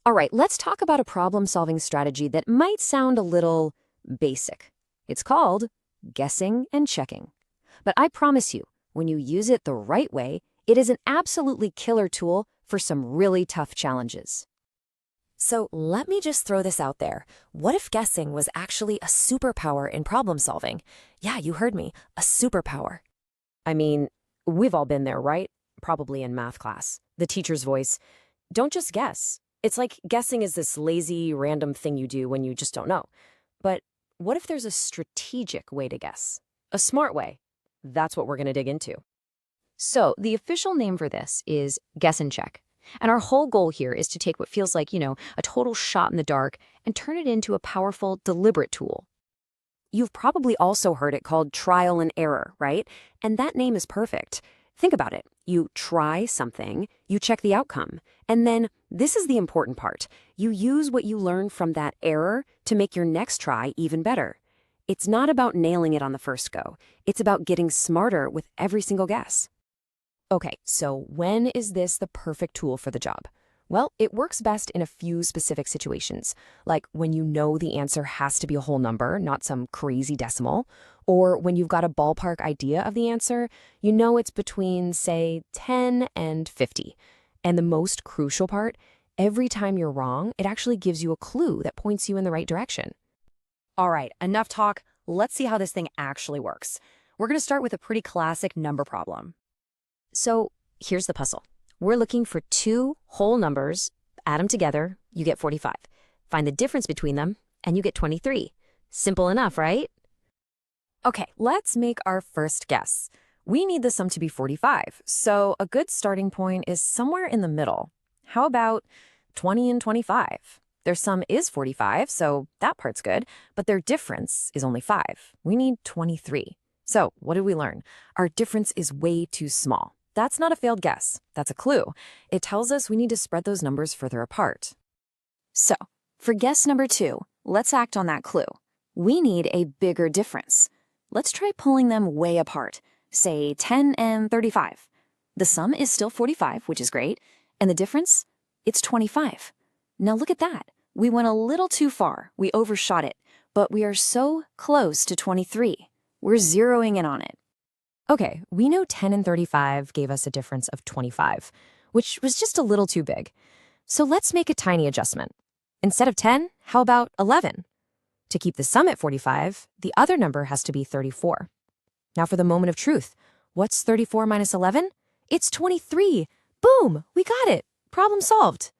All right, let's talk about a problem-solving strategy that might sound a little basic. It's called guessing and checking. But I promise you, when you use it the right way, it is an absolutely killer tool for some really tough challenges. So let me just throw this out there. What if guessing was actually a superpower in problem solving? Yeah, you heard me, a superpower. I mean, we've all been there, right? Probably in math class. The teacher's voice, don't just guess. It's like guessing is this lazy, random thing you do when you just don't know. But what if there's a strategic way to guess? A smart way? That's what we're going to dig into. So the official name for this is guess and check. And our whole goal here is to take what feels like, a total shot in the dark and turn it into a powerful, deliberate tool. You've probably also heard it called trial and error, right? And that name is perfect. Think about it. You try something, you check the outcome, and then, this is the important part, you use what you learn from that error to make your next try even better. It's not about nailing it on the first go. It's about getting smarter with every single guess. Okay, so when is this the perfect tool for the job? Well, it works best in a few specific situations, like when you know the answer has to be a whole number, not some crazy decimal, or when you've got a ballpark idea of the answer, you know it's between, say, 10 and 50. And the most crucial part, every time you're wrong, it actually gives you a clue that points you in the right direction. All right, enough talk. Let's see how this thing actually works. We're going to start with a pretty classic number problem. So here's the puzzle. We're looking for two whole numbers, add them together, you get 45. Find the difference between them, and you get 23. Simple enough, right? Okay, let's make our first guess. We need the sum to be 45, so a good starting point is somewhere in the middle. How about 20 and 25? Their sum is 45, so that part's good, but their difference is only 5. We need 23. So what did we learn? Our difference is way too small. That's not a failed guess. That's a clue. It tells us we need to spread those numbers further apart. So, for guess number 2, let's act on that clue. We need a bigger difference. Let's try pulling them way apart, say 10 and 35. The sum is still 45, which is great, and the difference? It's 25. Now look at that. We went a little too far. We overshot it, but we are so close to 23. We're zeroing in on it. Okay, we know 10 and 35 gave us a difference of 25, which was just a little too big. So let's make a tiny adjustment. Instead of 10, how about 11? To keep the sum at 45, the other number has to be 34. Now for the moment of truth. What's 34 minus 11? It's 23. Boom! We got it! Problem solved.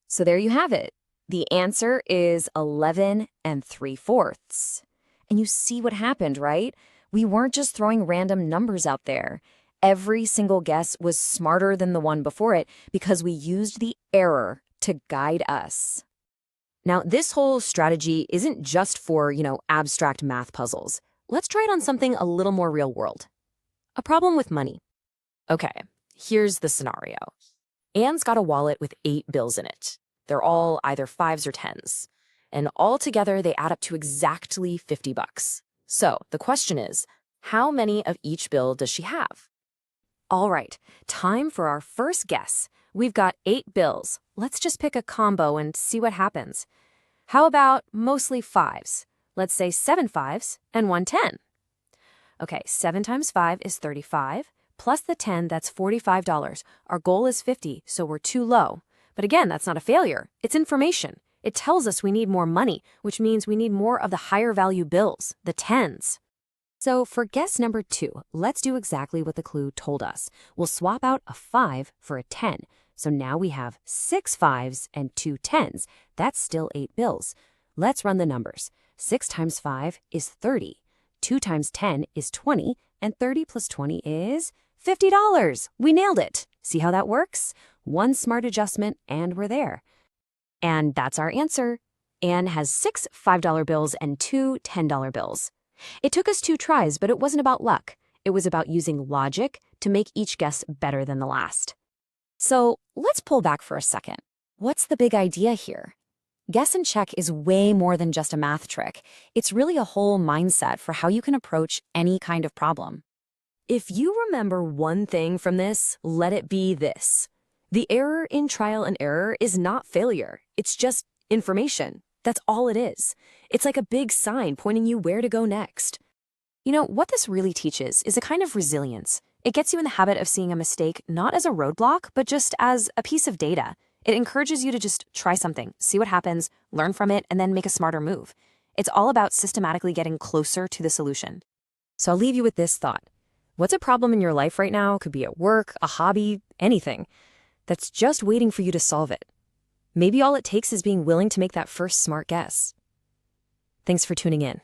So there you have it. The answer is 11 3/4. And you see what happened, right? We weren't just throwing random numbers out there. Every single guess was smarter than the one before it because we used the error to guide us. Now, this whole strategy isn't just for, abstract math puzzles. Let's try it on something a little more real world. A problem with money. Okay, here's the scenario. Anne's got a wallet with 8 bills in it. They're all either 5s or 10s. And all together, they add up to exactly $50. So the question is, how many of each bill does she have? All right, time for our first guess. We've got 8 bills. Let's just pick a combo and see what happens. How about mostly 5s? Let's say 7 5s and 1 10. Okay, 7 times 5 is 35, plus the 10, that's $45. Our goal is 50, so we're too low. But again, that's not a failure. It's information. It tells us we need more money, which means we need more of the higher value bills, the 10s. So for guess number 2, let's do exactly what the clue told us. We'll swap out a 5 for a 10. So now we have 6 5s and 2 10s. That's still 8 bills. Let's run the numbers. 6 times 5 is 30. 2 times 10 is 20. And 30 plus 20 is $50. We nailed it. See how that works? One smart adjustment and we're there. And that's our answer. Anne has 6 $5 bills and 2 $10 bills. It took us 2 tries, but it wasn't about luck. It was about using logic to make each guess better than the last. So let's pull back for a second. What's the big idea here? Guess and check is way more than just a math trick. It's really a whole mindset for how you can approach any kind of problem. If you remember one thing from this, let it be this. The error in trial and error is not failure. It's just information. That's all it is. It's like a big sign pointing you where to go next. You know, what this really teaches is a kind of resilience. It gets you in the habit of seeing a mistake not as a roadblock, but just as a piece of data. It encourages you to just try something, see what happens, learn from it, and then make a smarter move. It's all about systematically getting closer to the solution. So I'll leave you with this thought. What's a problem in your life right now? Could be at work, a hobby, anything that's just waiting for you to solve it. Maybe all it takes is being willing to make that first smart guess. Thanks for tuning in.